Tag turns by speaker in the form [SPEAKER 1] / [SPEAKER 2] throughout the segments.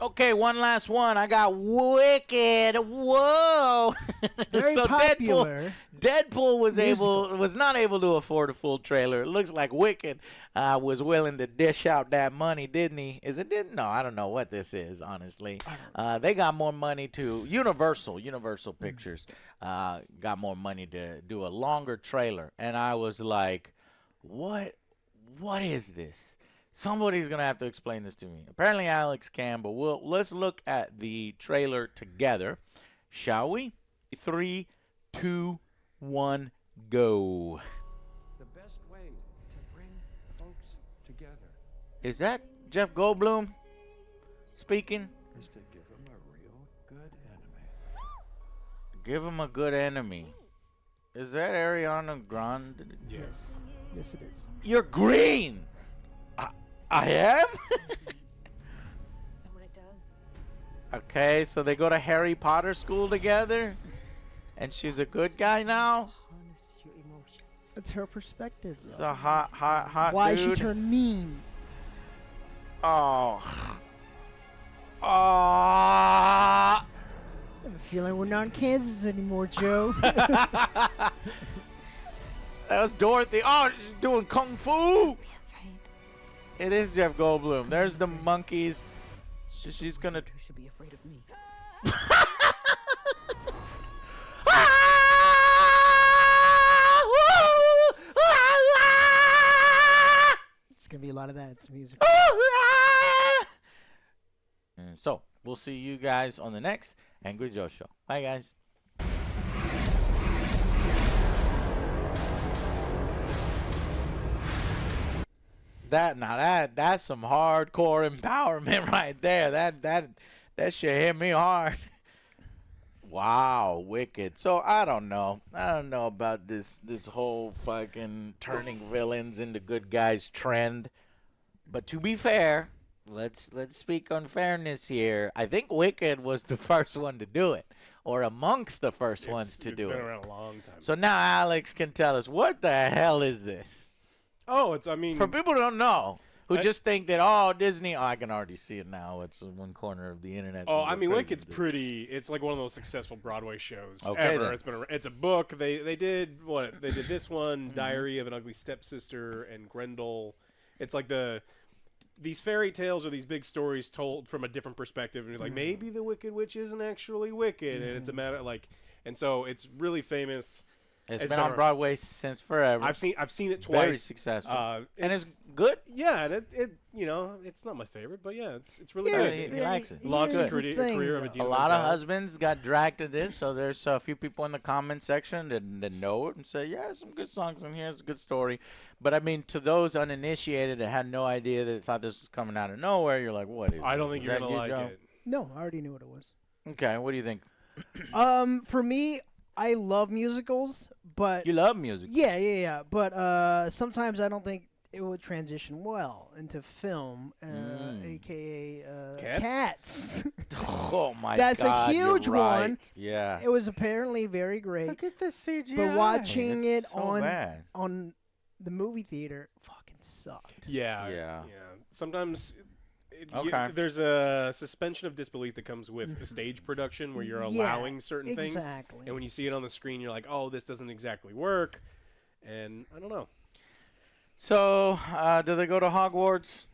[SPEAKER 1] Okay, one last one. I got Wicked. Whoa!
[SPEAKER 2] Very
[SPEAKER 1] so
[SPEAKER 2] popular.
[SPEAKER 1] Deadpool
[SPEAKER 2] musical.
[SPEAKER 1] was not able to afford a full trailer. It looks like Wicked was willing to dish out that money, didn't he? Is it didn't? No, I don't know what this is. Honestly, they got more money to Universal Pictures got more money to do a longer trailer, and I was like, what is this? Somebody's gonna have to explain this to me. Apparently, Alex can, but let's look at the trailer together, shall we? 3, 2, 1, go.
[SPEAKER 3] The best way to bring folks together
[SPEAKER 1] Is that Jeff Goldblum speaking?
[SPEAKER 3] is to give them a real good enemy.
[SPEAKER 1] Give him a good enemy. Is that Ariana Grande?
[SPEAKER 2] Yes. Yes, it is.
[SPEAKER 1] You're green. I am.
[SPEAKER 4] And when it does,
[SPEAKER 1] Okay, so they go to Harry Potter school together, and she's a good guy now.
[SPEAKER 4] harness your emotions.
[SPEAKER 2] It's her perspective.
[SPEAKER 1] It's a hot
[SPEAKER 2] Why
[SPEAKER 1] dude.
[SPEAKER 2] she turned mean?
[SPEAKER 1] Oh. Oh.
[SPEAKER 2] I have a feeling we're not in Kansas anymore, Joe.
[SPEAKER 1] That was Dorothy. Oh, she's doing kung fu.
[SPEAKER 4] Be afraid.
[SPEAKER 1] It is Jeff Goldblum. There's the monkeys. She's gonna.
[SPEAKER 4] You should be afraid of me.
[SPEAKER 2] It's gonna be a lot of that. It's music.
[SPEAKER 1] And so we'll see you guys on the next Angry Joe show. Bye, guys. That's some hardcore empowerment right there. That shit hit me hard. Wow, Wicked. So I don't know about this whole fucking turning villains into good guys trend. But to be fair, let's speak on fairness here. I think Wicked was the first one to do it, or amongst the first ones to do
[SPEAKER 5] It's been
[SPEAKER 1] it.
[SPEAKER 5] around a long time.
[SPEAKER 1] So now Alex can tell us what the hell is this?
[SPEAKER 5] Oh, I mean,
[SPEAKER 1] For people who don't know, who just think that, Disney, I can already see it now. It's in one corner of the internet.
[SPEAKER 5] I mean, Wicked's pretty. It's like one of those successful Broadway shows
[SPEAKER 1] Okay,
[SPEAKER 5] ever.
[SPEAKER 1] then.
[SPEAKER 5] It's a book. They did what? They did this one, Diary of an Ugly Stepsister, and Grendel. It's like these fairy tales or these big stories told from a different perspective, and you're like, maybe the Wicked Witch isn't actually wicked, and it's a matter and so it's really famous.
[SPEAKER 1] It's been on Broadway since forever.
[SPEAKER 5] I've seen it twice.
[SPEAKER 1] Very successful.
[SPEAKER 5] And
[SPEAKER 1] it's good.
[SPEAKER 5] Yeah, and it it's not my favorite, but yeah, it's really
[SPEAKER 1] Yeah,
[SPEAKER 5] good.
[SPEAKER 1] he likes it.
[SPEAKER 5] Launched
[SPEAKER 2] Here's
[SPEAKER 5] his
[SPEAKER 2] the
[SPEAKER 5] career of a
[SPEAKER 2] thing,
[SPEAKER 5] dealer.
[SPEAKER 1] A lot of husbands got dragged to this, so there's a few people in the comment section that know it and say, yeah, some good songs in here, it's a good story. But I mean, to those uninitiated that had no idea, that thought this was coming out of nowhere, you're like, what is
[SPEAKER 5] I don't
[SPEAKER 1] this?
[SPEAKER 5] think
[SPEAKER 1] Is
[SPEAKER 5] you're
[SPEAKER 1] that
[SPEAKER 5] gonna
[SPEAKER 1] you,
[SPEAKER 5] like
[SPEAKER 1] Joe?
[SPEAKER 5] it.
[SPEAKER 2] No, I already knew what it was.
[SPEAKER 1] Okay, what do you think?
[SPEAKER 2] For me, I love musicals, but
[SPEAKER 1] You love music.
[SPEAKER 2] yeah. But sometimes I don't think it would transition well into film, aka Cats.
[SPEAKER 1] Oh my
[SPEAKER 2] That's a
[SPEAKER 1] God, you're
[SPEAKER 2] huge
[SPEAKER 1] right.
[SPEAKER 2] one.
[SPEAKER 1] Yeah.
[SPEAKER 2] It was apparently very great.
[SPEAKER 1] Look at this CGI.
[SPEAKER 2] But watching
[SPEAKER 1] It's
[SPEAKER 2] it
[SPEAKER 1] so bad.
[SPEAKER 2] on the movie theater fucking sucked.
[SPEAKER 5] Yeah. Sometimes
[SPEAKER 1] Okay.
[SPEAKER 5] there's a suspension of disbelief that comes with a stage production where you're allowing certain things.
[SPEAKER 2] Exactly.
[SPEAKER 5] And when you see it on the screen, you're like, oh, this doesn't exactly work. And I don't know.
[SPEAKER 1] So, do they go to Hogwarts?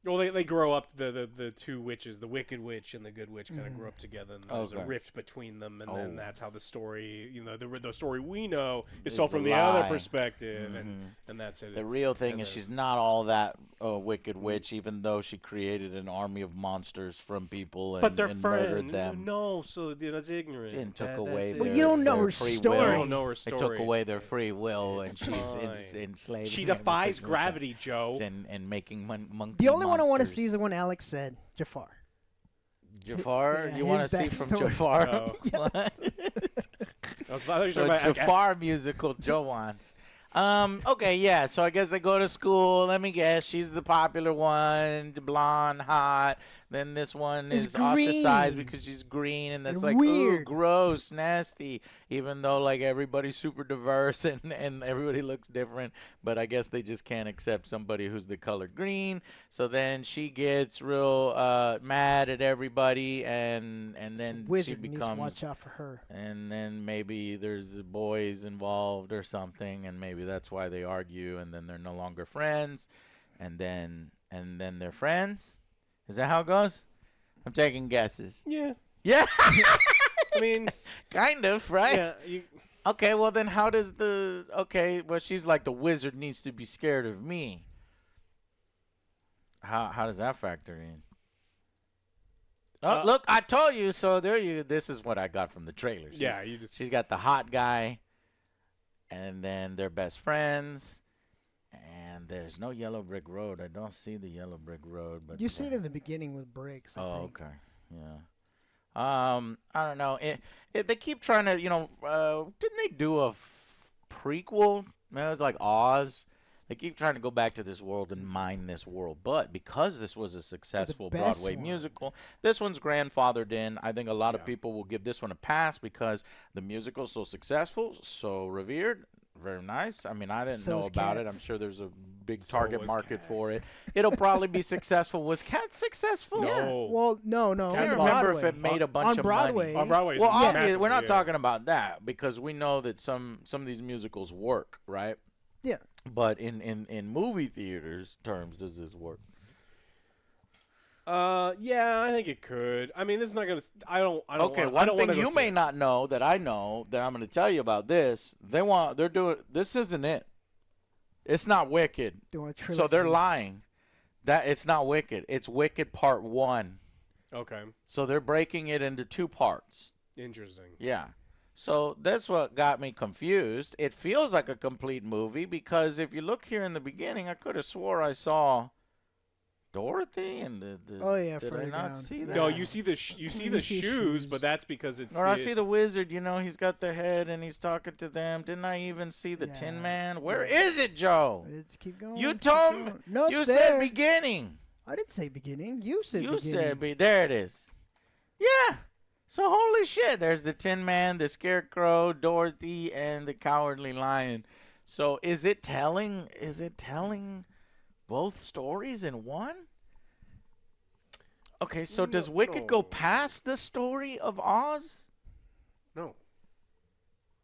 [SPEAKER 5] Well, they grow up, the two witches, the Wicked Witch and the Good Witch, kind of grow up together, and there's
[SPEAKER 1] Okay.
[SPEAKER 5] a rift between them, and
[SPEAKER 1] Oh.
[SPEAKER 5] then that's how the story, the story we know is
[SPEAKER 1] It's
[SPEAKER 5] told
[SPEAKER 1] a
[SPEAKER 5] from the
[SPEAKER 1] lie.
[SPEAKER 5] other perspective, and that's it.
[SPEAKER 1] The real thing
[SPEAKER 5] And
[SPEAKER 1] is
[SPEAKER 5] then-
[SPEAKER 1] she's not all that Wicked Witch, even though she created an army of monsters from people and,
[SPEAKER 5] But they're
[SPEAKER 1] and murdered
[SPEAKER 5] friends.
[SPEAKER 1] them.
[SPEAKER 5] No, so that's ignorant.
[SPEAKER 1] And took
[SPEAKER 5] That's
[SPEAKER 1] away
[SPEAKER 5] it.
[SPEAKER 1] their,
[SPEAKER 2] Well, you don't know
[SPEAKER 1] their
[SPEAKER 2] her
[SPEAKER 1] free
[SPEAKER 2] story.
[SPEAKER 1] will.
[SPEAKER 5] You don't know her
[SPEAKER 1] They took
[SPEAKER 5] story.
[SPEAKER 1] away their free will, and
[SPEAKER 5] It's
[SPEAKER 1] she's
[SPEAKER 5] fine.
[SPEAKER 1] enslaved.
[SPEAKER 5] She
[SPEAKER 1] them
[SPEAKER 5] defies
[SPEAKER 1] because-
[SPEAKER 5] gravity, Joe.
[SPEAKER 1] and making monkey
[SPEAKER 2] The only one I want to
[SPEAKER 1] monsters.
[SPEAKER 2] see is the one Alex said, Jafar.
[SPEAKER 1] Jafar.
[SPEAKER 2] Yeah,
[SPEAKER 1] you want to
[SPEAKER 2] his
[SPEAKER 1] see from
[SPEAKER 2] backstory.
[SPEAKER 1] Jafar?
[SPEAKER 5] Oh.
[SPEAKER 1] What?
[SPEAKER 5] I thought you were
[SPEAKER 1] So
[SPEAKER 5] talking about
[SPEAKER 1] Jafar musical Joe wants. Okay, yeah. So I guess they go to school. Let me guess. She's the popular one, the blonde, hot. Then this one
[SPEAKER 2] It's
[SPEAKER 1] is ostracized
[SPEAKER 2] green.
[SPEAKER 1] because she's green, and that's
[SPEAKER 2] They're
[SPEAKER 1] like, ooh,
[SPEAKER 2] weird.
[SPEAKER 1] gross, nasty. Even though like everybody's super diverse and everybody looks different, but I guess they just can't accept somebody who's the color green. So then she gets real mad at everybody, and then she
[SPEAKER 2] Wizard needs to
[SPEAKER 1] becomes.
[SPEAKER 2] watch out for her.
[SPEAKER 1] And then maybe there's boys involved or something, and maybe that's why they argue, and then they're no longer friends, and then they're friends. Is that how it goes? I'm taking guesses.
[SPEAKER 5] Yeah.
[SPEAKER 1] Yeah,
[SPEAKER 5] I mean,
[SPEAKER 1] kind of, right?
[SPEAKER 5] yeah.
[SPEAKER 1] Okay, well then how does the well she's like the wizard needs to be scared of me. How does that factor in? Oh, look, I told you. So there you. This is what I got from the trailer. She's got the hot guy, and then they're best friends, and there's no yellow brick road. I don't see the yellow brick road, but
[SPEAKER 2] You see it in the beginning with bricks. I think.
[SPEAKER 1] okay, yeah. I don't know. They keep trying to, didn't they do a prequel? Man, it was like Oz. They keep trying to go back to this world and mine this world. But because this was a successful
[SPEAKER 2] best
[SPEAKER 1] Broadway
[SPEAKER 2] one.
[SPEAKER 1] musical, this one's grandfathered in. I think a lot of people will give this one a pass because the musical's so successful, so revered. Very nice. I mean, I didn't
[SPEAKER 2] So
[SPEAKER 1] know
[SPEAKER 2] is
[SPEAKER 1] about it.
[SPEAKER 2] Cats.
[SPEAKER 1] I'm sure there's a big
[SPEAKER 5] So
[SPEAKER 1] target
[SPEAKER 5] was
[SPEAKER 1] market for
[SPEAKER 5] Cats.
[SPEAKER 1] it. It'll probably be successful. Was Cats successful?
[SPEAKER 5] No.
[SPEAKER 2] Well, no.
[SPEAKER 1] I
[SPEAKER 5] Cats
[SPEAKER 1] can't
[SPEAKER 5] on
[SPEAKER 1] remember if
[SPEAKER 2] Broadway.
[SPEAKER 1] it made a bunch
[SPEAKER 2] on
[SPEAKER 1] of
[SPEAKER 2] Broadway.
[SPEAKER 1] money.
[SPEAKER 5] On Broadway.
[SPEAKER 1] Well,
[SPEAKER 5] it's
[SPEAKER 1] obviously,
[SPEAKER 5] massive,
[SPEAKER 1] we're not
[SPEAKER 5] yeah.
[SPEAKER 1] talking about that because we know that some of these musicals work, right?
[SPEAKER 2] Yeah.
[SPEAKER 1] But in movie theaters terms, does this work?
[SPEAKER 5] Yeah, I think it could. I mean, this is not gonna. I don't.
[SPEAKER 1] Okay,
[SPEAKER 5] wanna, I don't
[SPEAKER 1] one
[SPEAKER 5] wanna
[SPEAKER 1] thing
[SPEAKER 5] go
[SPEAKER 1] you
[SPEAKER 5] see
[SPEAKER 1] may
[SPEAKER 5] it.
[SPEAKER 1] not know that I know that I'm going to tell you about this. They're doing this isn't it. It's not Wicked.
[SPEAKER 2] Doing a
[SPEAKER 1] So they're
[SPEAKER 2] trilogy.
[SPEAKER 1] lying. That it's not Wicked. It's Wicked Part 1.
[SPEAKER 5] Okay,
[SPEAKER 1] So they're breaking it into 2 parts.
[SPEAKER 5] interesting.
[SPEAKER 1] Yeah. So that's what got me confused. It feels like a complete movie because if you look here in the beginning, I could have swore I saw Dorothy and the
[SPEAKER 2] Oh, yeah,
[SPEAKER 1] did I
[SPEAKER 2] further
[SPEAKER 1] not
[SPEAKER 2] down.
[SPEAKER 1] see that?
[SPEAKER 5] No, you see the you see the
[SPEAKER 2] see
[SPEAKER 5] shoes,
[SPEAKER 2] shoes.
[SPEAKER 5] but that's because it's.
[SPEAKER 1] Or I see
[SPEAKER 5] it's-
[SPEAKER 1] the wizard, he's got the head and he's talking to them. Didn't I even see the Tin
[SPEAKER 2] Yeah.
[SPEAKER 1] Man? Where is it, Joe?
[SPEAKER 2] Let's keep going.
[SPEAKER 1] You
[SPEAKER 2] keep
[SPEAKER 1] told me.
[SPEAKER 2] going. No,
[SPEAKER 1] You
[SPEAKER 2] it's
[SPEAKER 1] said
[SPEAKER 2] there.
[SPEAKER 1] beginning.
[SPEAKER 2] I didn't say beginning. You said
[SPEAKER 1] You
[SPEAKER 2] beginning.
[SPEAKER 1] said there it is. Yeah. So holy shit, there's the Tin Man, the Scarecrow, Dorothy, and the Cowardly Lion. So is it telling both stories in one? Okay, so does Wicked go
[SPEAKER 5] no.
[SPEAKER 1] past the story of Oz?
[SPEAKER 5] No.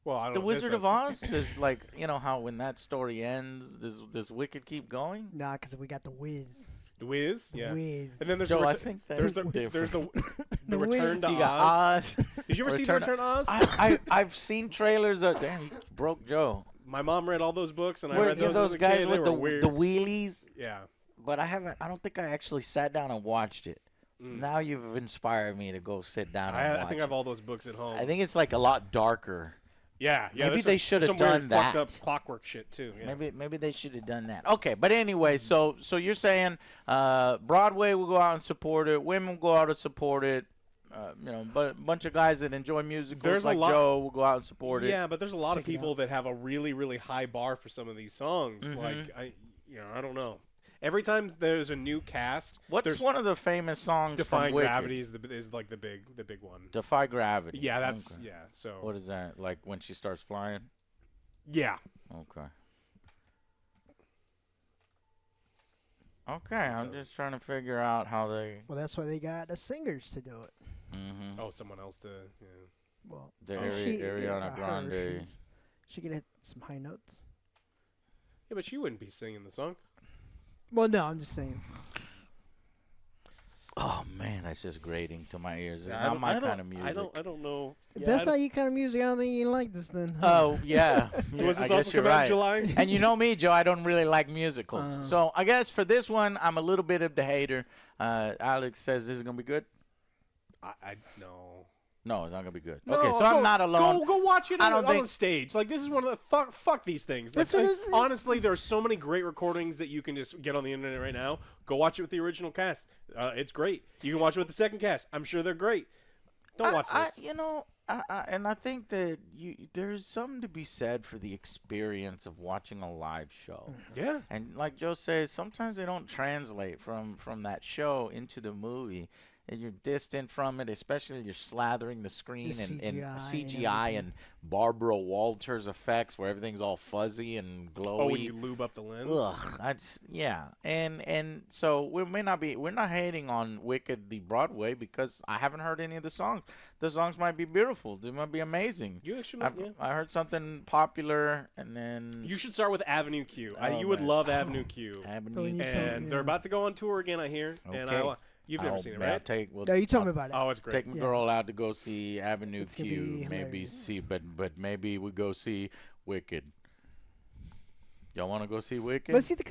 [SPEAKER 5] Well, I don't
[SPEAKER 1] The
[SPEAKER 5] know.
[SPEAKER 1] Wizard of Oz? Does how when that story ends, does Wicked keep going?
[SPEAKER 2] Nah, because we got the Wiz.
[SPEAKER 5] The Wiz, yeah.
[SPEAKER 2] Wiz.
[SPEAKER 5] And then there's
[SPEAKER 1] Joe,
[SPEAKER 5] the
[SPEAKER 1] I
[SPEAKER 5] ret-
[SPEAKER 1] think
[SPEAKER 5] there's the
[SPEAKER 1] that's
[SPEAKER 5] there's the
[SPEAKER 2] The
[SPEAKER 5] Return
[SPEAKER 2] Wiz.
[SPEAKER 5] to
[SPEAKER 1] You got
[SPEAKER 5] Oz.
[SPEAKER 1] Oz.
[SPEAKER 5] Did you ever see the Return to Oz?
[SPEAKER 1] I've seen trailers of. Damn, you broke Joe.
[SPEAKER 5] My mom read all those books, and I
[SPEAKER 1] Where
[SPEAKER 5] read those.
[SPEAKER 1] those
[SPEAKER 5] as a
[SPEAKER 1] guys
[SPEAKER 5] kid.
[SPEAKER 1] with
[SPEAKER 5] They were weird.
[SPEAKER 1] the wheelies?
[SPEAKER 5] Yeah.
[SPEAKER 1] But I don't think I actually sat down and watched it. Now you've inspired me to go sit down and watch
[SPEAKER 5] I think I have
[SPEAKER 1] it.
[SPEAKER 5] all those books at home.
[SPEAKER 1] I think it's like a lot darker.
[SPEAKER 5] Yeah.
[SPEAKER 1] Maybe
[SPEAKER 5] there's
[SPEAKER 1] they
[SPEAKER 5] some-
[SPEAKER 1] should have
[SPEAKER 5] some weird
[SPEAKER 1] done that.
[SPEAKER 5] fucked up clockwork shit too. Yeah.
[SPEAKER 1] Maybe they should have done that. Okay, but anyway, so you're saying Broadway will go out and support it. Women will go out and support it. But a bunch of guys that enjoy musicals
[SPEAKER 5] There's a
[SPEAKER 1] like
[SPEAKER 5] lot-
[SPEAKER 1] Joe will go out and support it.
[SPEAKER 5] Yeah, but there's a lot of
[SPEAKER 2] Check it
[SPEAKER 5] people that have a really, really high bar for some of these songs.
[SPEAKER 1] Mm-hmm.
[SPEAKER 5] Like I don't know. Every time there's a new cast,
[SPEAKER 1] What's
[SPEAKER 5] there's
[SPEAKER 1] one of the famous songs
[SPEAKER 5] Defying
[SPEAKER 1] from Wicked?
[SPEAKER 5] Gravity is like the big one.
[SPEAKER 1] Defy Gravity.
[SPEAKER 5] Yeah, that's
[SPEAKER 1] Okay.
[SPEAKER 5] yeah. So
[SPEAKER 1] What is that? Like when she starts flying?
[SPEAKER 5] yeah,
[SPEAKER 1] Okay. Okay, I'm just trying to figure out how they.
[SPEAKER 2] Well, that's why they got the singers to do it.
[SPEAKER 1] Mm-hmm.
[SPEAKER 5] oh, someone else to. Yeah.
[SPEAKER 2] Well,
[SPEAKER 1] The
[SPEAKER 2] yeah,
[SPEAKER 1] Ariana
[SPEAKER 2] her,
[SPEAKER 1] Grande.
[SPEAKER 2] she can hit some high notes.
[SPEAKER 5] Yeah, but she wouldn't be singing the song.
[SPEAKER 2] Well, no, I'm just saying.
[SPEAKER 1] Oh man, that's just grating to my ears. It's
[SPEAKER 5] I
[SPEAKER 1] not
[SPEAKER 5] don't-
[SPEAKER 1] my
[SPEAKER 5] I don't-
[SPEAKER 1] kind of music.
[SPEAKER 5] I don't know.
[SPEAKER 2] If
[SPEAKER 5] Yeah,
[SPEAKER 2] that's
[SPEAKER 5] I don't-
[SPEAKER 2] not your kind of music, I don't think you like this then. huh?
[SPEAKER 1] Oh yeah.
[SPEAKER 5] Was
[SPEAKER 1] I
[SPEAKER 5] this
[SPEAKER 1] guess
[SPEAKER 5] also
[SPEAKER 1] you're
[SPEAKER 5] come out in
[SPEAKER 1] right.
[SPEAKER 5] July?
[SPEAKER 1] And you know me, Joe. I don't really like musicals. So I guess for this one, I'm a little bit of the hater. Alex says this is gonna be good.
[SPEAKER 5] I no.
[SPEAKER 1] No, it's not gonna be good.
[SPEAKER 5] No,
[SPEAKER 1] okay, so
[SPEAKER 5] go-
[SPEAKER 1] I'm not alone.
[SPEAKER 5] Go watch it
[SPEAKER 1] I
[SPEAKER 5] on,
[SPEAKER 1] don't
[SPEAKER 5] on
[SPEAKER 1] think-
[SPEAKER 5] the stage. Like this is one of the fuck these things.
[SPEAKER 2] That's
[SPEAKER 5] Like,
[SPEAKER 2] what it is.
[SPEAKER 5] honestly, there are so many great recordings that you can just get on the internet right now. Go watch it with the original cast. It's great. You can watch it with the second cast. I'm sure they're great. Don't watch this.
[SPEAKER 1] and I think that there's something to be said for the experience of watching a live show.
[SPEAKER 5] Yeah.
[SPEAKER 1] And like Joe said, sometimes they don't translate from that show into the movie. And you're distant from it, especially you're slathering the screen and CGI and Barbara Walters effects where everything's all fuzzy and glowy.
[SPEAKER 5] Oh, when you lube up the lens.
[SPEAKER 1] Ugh, yeah. And so we're not hating on Wicked the Broadway because I haven't heard any of the songs. The songs might be beautiful. They might be amazing.
[SPEAKER 5] You actually,
[SPEAKER 1] I heard something popular, and then
[SPEAKER 5] you should start with Avenue Q.
[SPEAKER 1] Oh,
[SPEAKER 5] you would
[SPEAKER 1] man.
[SPEAKER 5] love Avenue Q.
[SPEAKER 1] Avenue.
[SPEAKER 5] And they're about to go on tour again, I hear.
[SPEAKER 1] Okay.
[SPEAKER 5] And you've never seen it, right?
[SPEAKER 2] No, you told me about it.
[SPEAKER 5] Oh, it's great.
[SPEAKER 1] Take my girl out to go see Avenue
[SPEAKER 2] It's gonna
[SPEAKER 1] Q.
[SPEAKER 2] be
[SPEAKER 1] Maybe
[SPEAKER 2] hilarious.
[SPEAKER 1] see, but maybe we go see Wicked. Y'all want to go see Wicked?
[SPEAKER 2] Let's see the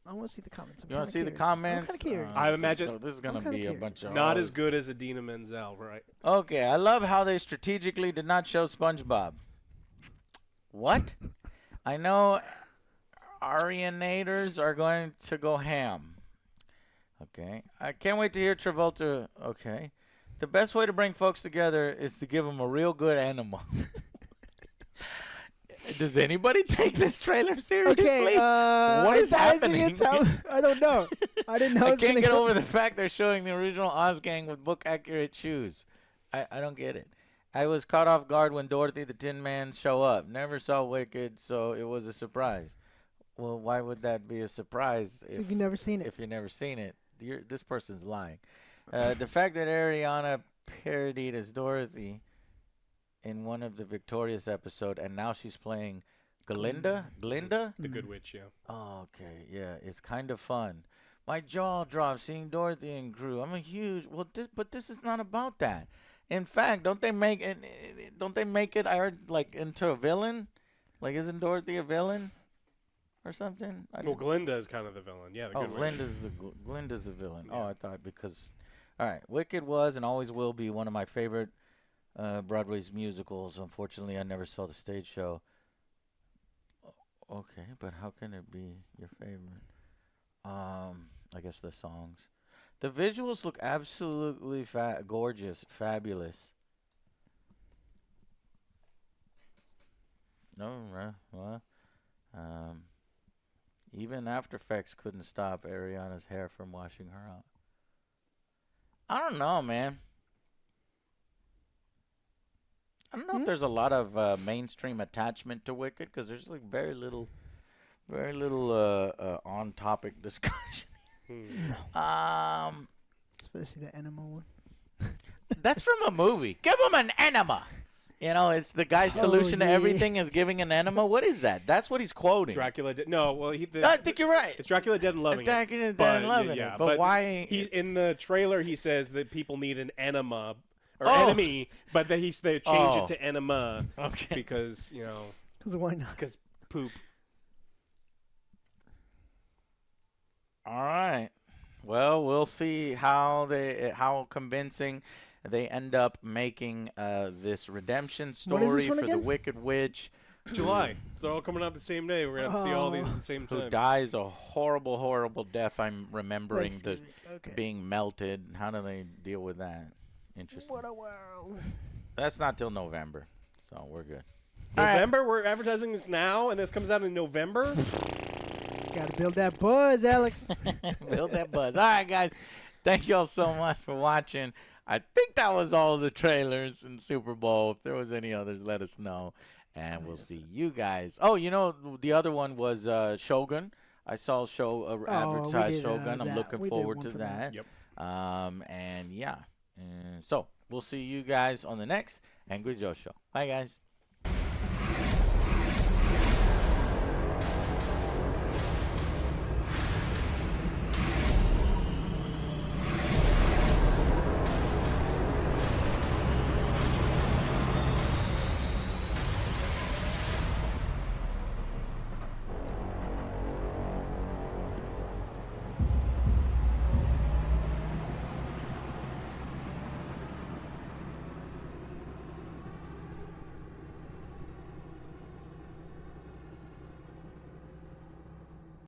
[SPEAKER 2] I want to see the comments.
[SPEAKER 1] You want to see the comments?
[SPEAKER 2] I'm kind of curious.
[SPEAKER 5] I imagine
[SPEAKER 1] this is gonna
[SPEAKER 2] I'm kinda
[SPEAKER 1] be a
[SPEAKER 2] curious.
[SPEAKER 1] bunch of
[SPEAKER 5] Not as good as Adina Menzel, right?
[SPEAKER 1] Okay, I love how they strategically did not show SpongeBob. What? I know Arianators are going to go ham. Okay. I can't wait to hear Travolta. Okay. The best way to bring folks together is to give them a real good animal. Does anybody take this trailer seriously?
[SPEAKER 2] Okay,
[SPEAKER 1] what is happening?
[SPEAKER 2] I don't know. I didn't know.
[SPEAKER 1] I can't get over the fact they're showing the original Oz gang with book-accurate shoes. I don't get it. I was caught off guard when Dorothy the Tin Man show up. Never saw Wicked, so it was a surprise. Well, why would that be a surprise
[SPEAKER 2] if you've never seen it?
[SPEAKER 1] If you've never seen it, this person's lying. The fact that Ariana parodied as Dorothy in one of the Victorious episode, and now she's playing Glinda?
[SPEAKER 5] The Good Witch, yeah.
[SPEAKER 1] Oh, okay, yeah, it's kind of fun. My jaw dropped seeing Dorothy and crew. I'm a huge but this is not about that. In fact, don't they make it? I heard like into a villain. Like, isn't Dorothy a villain or something?
[SPEAKER 5] Well, Glinda is kind of the villain. Yeah, the Good Witch.
[SPEAKER 1] Glinda's the villain.
[SPEAKER 5] Yeah.
[SPEAKER 1] Oh, I thought because. All right, Wicked was and always will be one of my favorite Broadway's musicals. Unfortunately, I never saw the stage show. Okay, but how can it be your favorite? I guess the songs. The visuals look absolutely gorgeous, fabulous. No, well, even After Effects couldn't stop Ariana's hair from washing her out. I don't know, man. I don't know if there's a lot of mainstream attachment to Wicked because there's like very little on-topic discussion.
[SPEAKER 2] Especially the enema one.
[SPEAKER 1] That's from a movie. Give him an enema. You know, it's the guy's solution to
[SPEAKER 2] yeah.
[SPEAKER 1] everything is giving an enema. What is that? That's what he's quoting.
[SPEAKER 5] Dracula did. No, well,
[SPEAKER 1] I think you're right.
[SPEAKER 5] It's Dracula Dead and Loving
[SPEAKER 1] Dracula
[SPEAKER 5] It.
[SPEAKER 1] Dead and Loving It. But why?
[SPEAKER 5] He's in the trailer. He says that people need an enema or
[SPEAKER 1] Oh.
[SPEAKER 5] enemy, but they change it to enema
[SPEAKER 1] Okay.
[SPEAKER 5] because
[SPEAKER 2] Because why not?
[SPEAKER 5] because poop.
[SPEAKER 1] All right. Well, we'll see how convincing they end up making this redemption
[SPEAKER 2] What is
[SPEAKER 1] story
[SPEAKER 2] this one
[SPEAKER 1] for the
[SPEAKER 2] again?
[SPEAKER 1] Wicked Witch
[SPEAKER 5] July. It's all coming out the same day. We're gonna have to see all these at the same
[SPEAKER 1] who
[SPEAKER 5] time.
[SPEAKER 1] dies a horrible, horrible death. I'm remembering the
[SPEAKER 2] Okay.
[SPEAKER 1] being melted. How do they deal with that? Interesting.
[SPEAKER 2] What a world.
[SPEAKER 1] That's not till November, so we're good.
[SPEAKER 5] November. We're advertising this now, and this comes out in November.
[SPEAKER 2] Gotta build that buzz, Alex.
[SPEAKER 1] Build that buzz. All right, guys. Thank y'all so much for watching. I think that was all the trailers in Super Bowl. If there was any others, let us know. And we'll see you guys. Oh, the other one was Shogun. I saw advertised Shogun. I'm looking forward to that.
[SPEAKER 5] Yep.
[SPEAKER 1] And yeah. And so we'll see you guys on the next Angry Joe show. Bye, guys.